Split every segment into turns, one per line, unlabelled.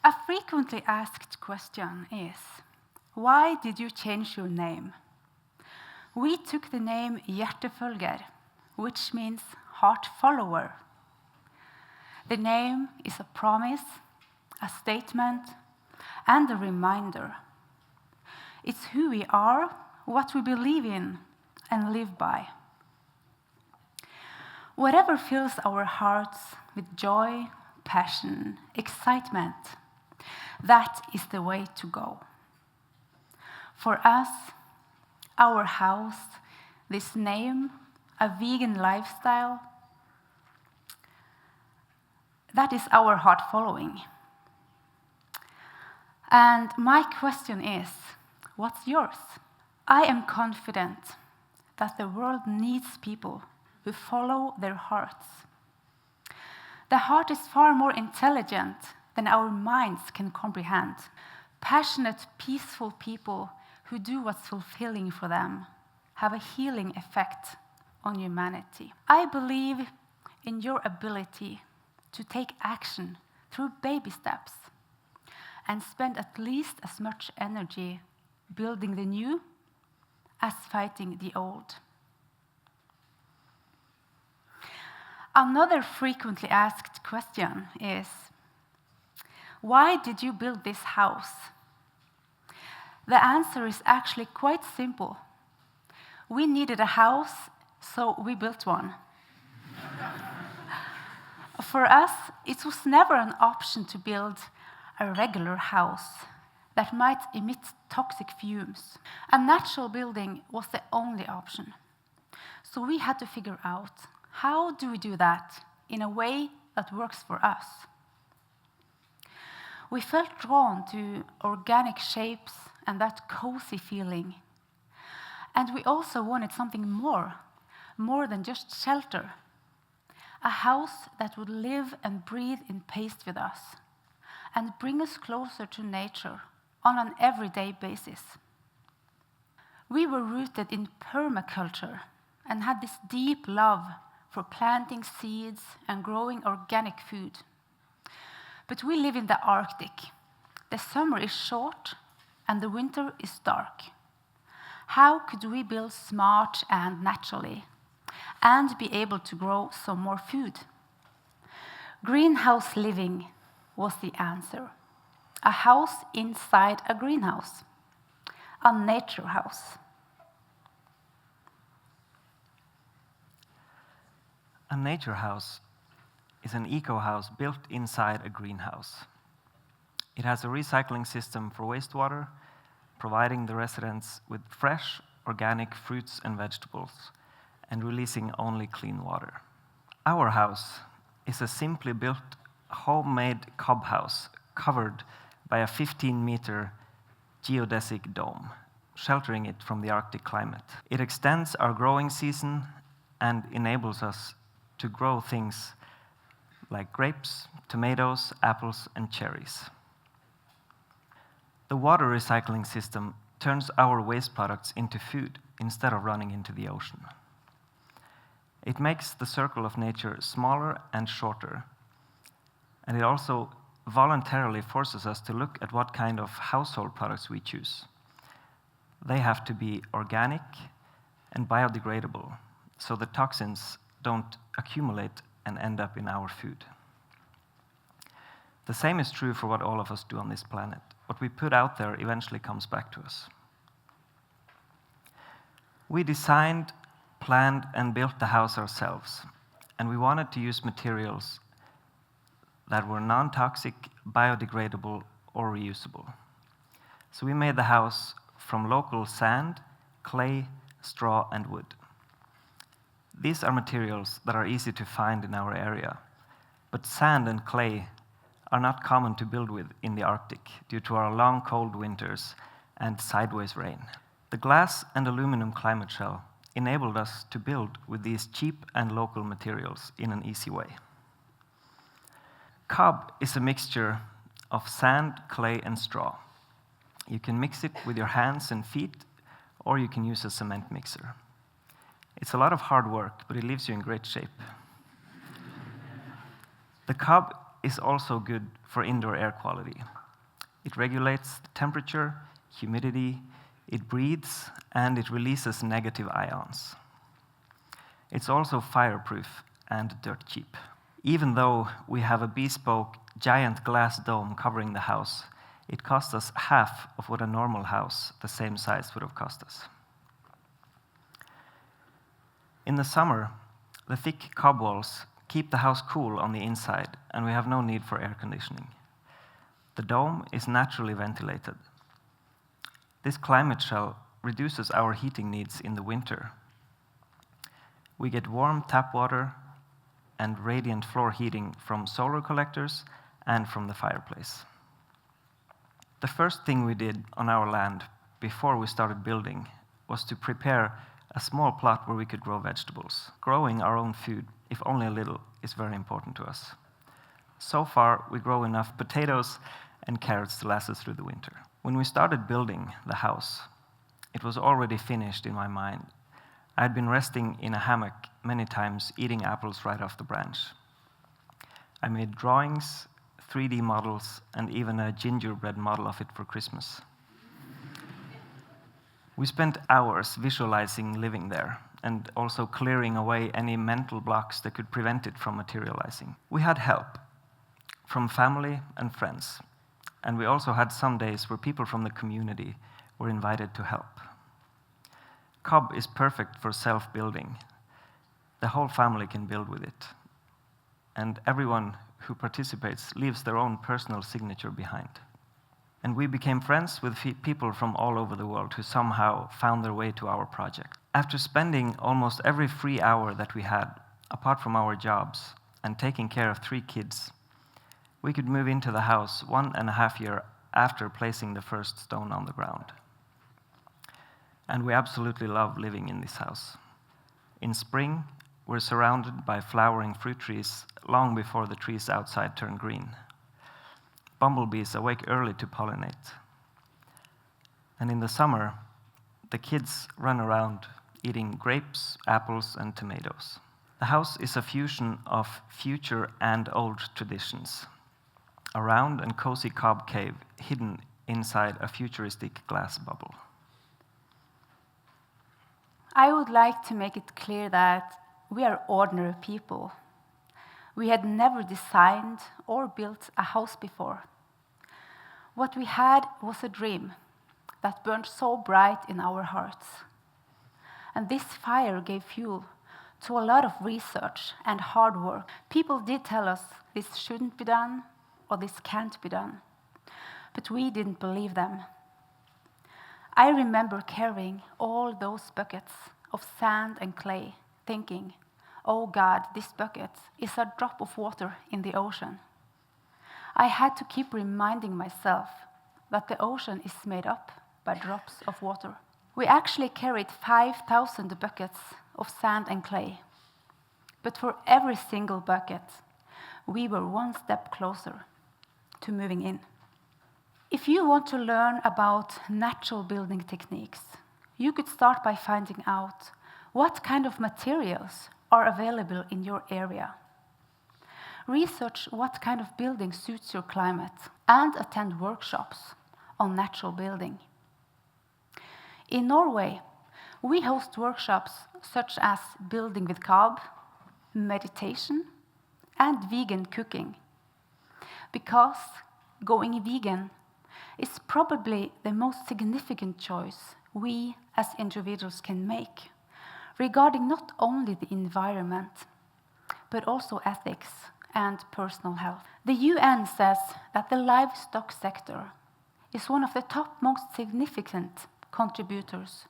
A frequently asked question is, why did you change your name? We took the name Hjertefølger, which means heart follower. The name is a promise, a statement, and a reminder. It's who we are, what we believe in, and live by. Whatever fills our hearts with joy, passion, excitement, that is the way to go. For us, our house, this name, a vegan lifestyle, that is our heart following. And my question is, what's yours? I am confident that the world needs people who follow their hearts. The heart is far more intelligent than our minds can comprehend. Passionate, peaceful people who do what's fulfilling for them have a healing effect on humanity. I believe in your ability to take action through baby steps and spend at least as much energy building the new as fighting the old. Another frequently asked question is, why did you build this house? The answer is actually quite simple. We needed a house, so we built one. For us, it was never an option to build a regular house that might emit toxic fumes. A natural building was the only option. So we had to figure out, how do we do that in a way that works for us? We felt drawn to organic shapes and that cozy feeling. And we also wanted something more than just shelter. A house that would live and breathe in pace with us and bring us closer to nature on an everyday basis. We were rooted in permaculture and had this deep love for planting seeds and growing organic food. But we live in the Arctic. The summer is short and the winter is dark. How could we build smart and naturally and be able to grow some more food? Greenhouse living was the answer. A house inside a greenhouse. A nature house.
A nature house is an eco-house built inside a greenhouse. It has a recycling system for wastewater, providing the residents with fresh, organic fruits and vegetables, and releasing only clean water. Our house is a simply built, homemade cob house covered by a 15-meter geodesic dome, sheltering it from the Arctic climate. It extends our growing season and enables us to grow things like grapes, tomatoes, apples, and cherries. The water recycling system turns our waste products into food instead of running into the ocean. It makes the circle of nature smaller and shorter, and it also voluntarily forces us to look at what kind of household products we choose. They have to be organic and biodegradable, so the toxins don't accumulate and end up in our food. The same is true for what all of us do on this planet. What we put out there eventually comes back to us. We designed, planned, and built the house ourselves, and we wanted to use materials that were non-toxic, biodegradable, or reusable. So we made the house from local sand, clay, straw, and wood. These are materials that are easy to find in our area, but sand and clay are not common to build with in the Arctic due to our long, cold winters and sideways rain. The glass and aluminum climate shell enabled us to build with these cheap and local materials in an easy way. Cob is a mixture of sand, clay, and straw. You can mix it with your hands and feet, or you can use a cement mixer. It's a lot of hard work, but it leaves you in great shape. The cob is also good for indoor air quality. It regulates the temperature, humidity, it breathes, and it releases negative ions. It's also fireproof and dirt cheap. Even though we have a bespoke giant glass dome covering the house, it cost us half of what a normal house the same size would have cost us. In the summer, the thick cob walls keep the house cool on the inside, and we have no need for air conditioning. The dome is naturally ventilated. This climate shell reduces our heating needs in the winter. We get warm tap water and radiant floor heating from solar collectors and from the fireplace. The first thing we did on our land before we started building was to prepare a small plot where we could grow vegetables. Growing our own food, if only a little, is very important to us. So far, we grow enough potatoes and carrots to last us through the winter. When we started building the house, it was already finished in my mind. I had been resting in a hammock many times, eating apples right off the branch. I made drawings, 3D models, and even a gingerbread model of it for Christmas. We spent hours visualizing living there and also clearing away any mental blocks that could prevent it from materializing. We had help from family and friends, and we also had some days where people from the community were invited to help. Cob is perfect for self-building. The whole family can build with it, and everyone who participates leaves their own personal signature behind. And we became friends with people from all over the world who somehow found their way to our project. After spending almost every free hour that we had, apart from our jobs, and taking care of 3 kids, we could move into the house 1.5 years after placing the first stone on the ground. And we absolutely love living in this house. In spring, we're surrounded by flowering fruit trees long before the trees outside turn green. Bumblebees awake early to pollinate. And in the summer, the kids run around eating grapes, apples, and tomatoes. The house is a fusion of future and old traditions. A round and cozy cob cave hidden inside a futuristic glass bubble.
I would like to make it clear that we are ordinary people. We had never designed or built a house before. What we had was a dream that burned so bright in our hearts. And this fire gave fuel to a lot of research and hard work. People did tell us this shouldn't be done or this can't be done, but we didn't believe them. I remember carrying all those buckets of sand and clay, thinking, oh God, this bucket is a drop of water in the ocean. I had to keep reminding myself that the ocean is made up by drops of water. We actually carried 5,000 buckets of sand and clay, but for every single bucket, we were one step closer to moving in. If you want to learn about natural building techniques, you could start by finding out what kind of materials are available in your area. Research what kind of building suits your climate and attend workshops on natural building. In Norway, we host workshops such as building with cob, meditation, and vegan cooking, because going vegan is probably the most significant choice we as individuals can make regarding not only the environment, but also ethics and personal health. The UN says that the livestock sector is one of the top most significant contributors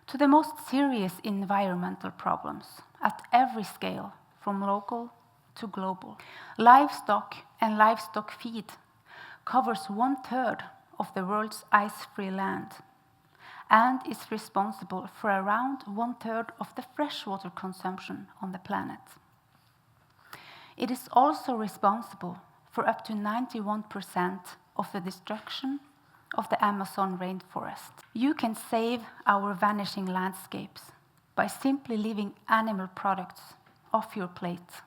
to the most serious environmental problems at every scale, from local to global. Livestock and livestock feed covers 1/3 of the world's ice-free land and is responsible for around 1/3 of the freshwater consumption on the planet. It is also responsible for up to 91% of the destruction of the Amazon rainforest. You can save our vanishing landscapes by simply leaving animal products off your plate.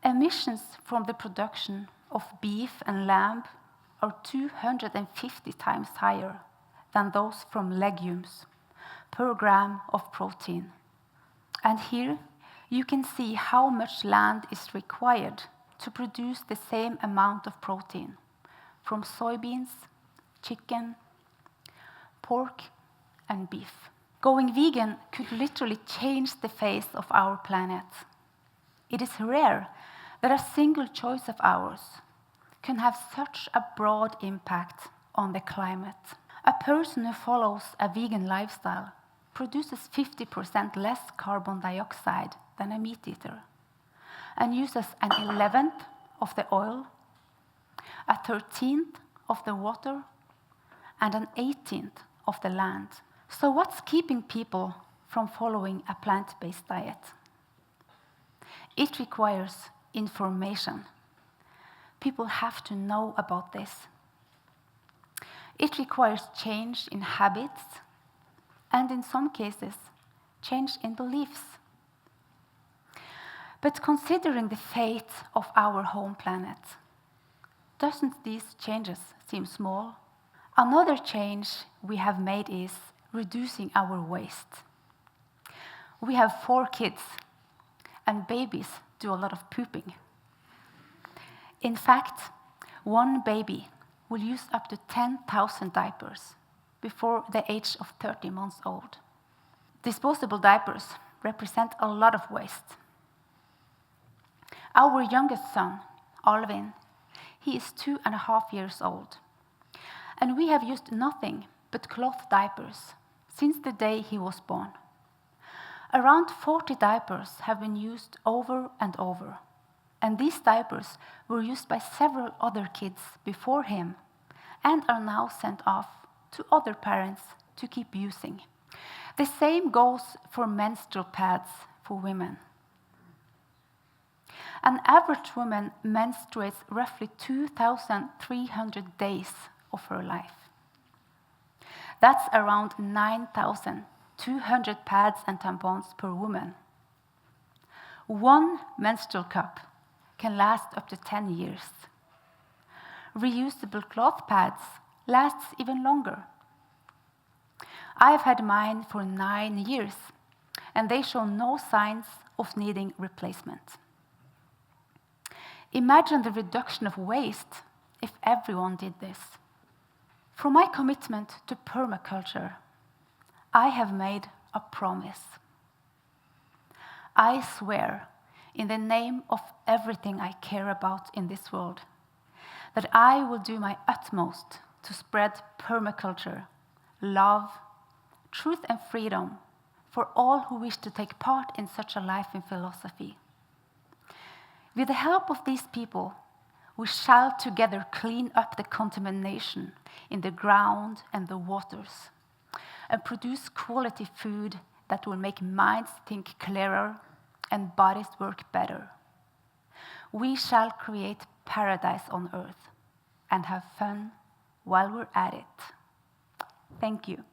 Emissions from the production of beef and lamb are 250 times higher than those from legumes per gram of protein. And here you can see how much land is required to produce the same amount of protein from soybeans, chicken, pork, and beef. Going vegan could literally change the face of our planet. It is rare that a single choice of ours can have such a broad impact on the climate. A person who follows a vegan lifestyle produces 50% less carbon dioxide than a meat eater, and uses an 11th of the oil, a 13th of the water, and an 18th of the land. So what's keeping people from following a plant-based diet? It requires information. People have to know about this. It requires change in habits, and in some cases, change in beliefs. But considering the fate of our home planet, doesn't these changes seem small? Another change we have made is reducing our waste. We have 4 kids, and babies do a lot of pooping. In fact, one baby will use up to 10,000 diapers before the age of 30 months old. Disposable diapers represent a lot of waste. Our youngest son, Alvin, he is 2.5 years old, and we have used nothing but cloth diapers since the day he was born. Around 40 diapers have been used over and over, and these diapers were used by several other kids before him and are now sent off to other parents to keep using. The same goes for menstrual pads for women. An average woman menstruates roughly 2,300 days of her life. That's around 9,200 pads and tampons per woman. One menstrual cup can last up to 10 years. Reusable cloth pads lasts even longer. I've had mine for 9 years, and they show no signs of needing replacement. Imagine the reduction of waste if everyone did this. For my commitment to permaculture, I have made a promise. I swear, in the name of everything I care about in this world, that I will do my utmost to spread permaculture, love, truth and freedom for all who wish to take part in such a life in philosophy. With the help of these people, we shall together clean up the contamination in the ground and the waters, and produce quality food that will make minds think clearer and bodies work better. We shall create paradise on earth and have fun while we're at it. Thank you.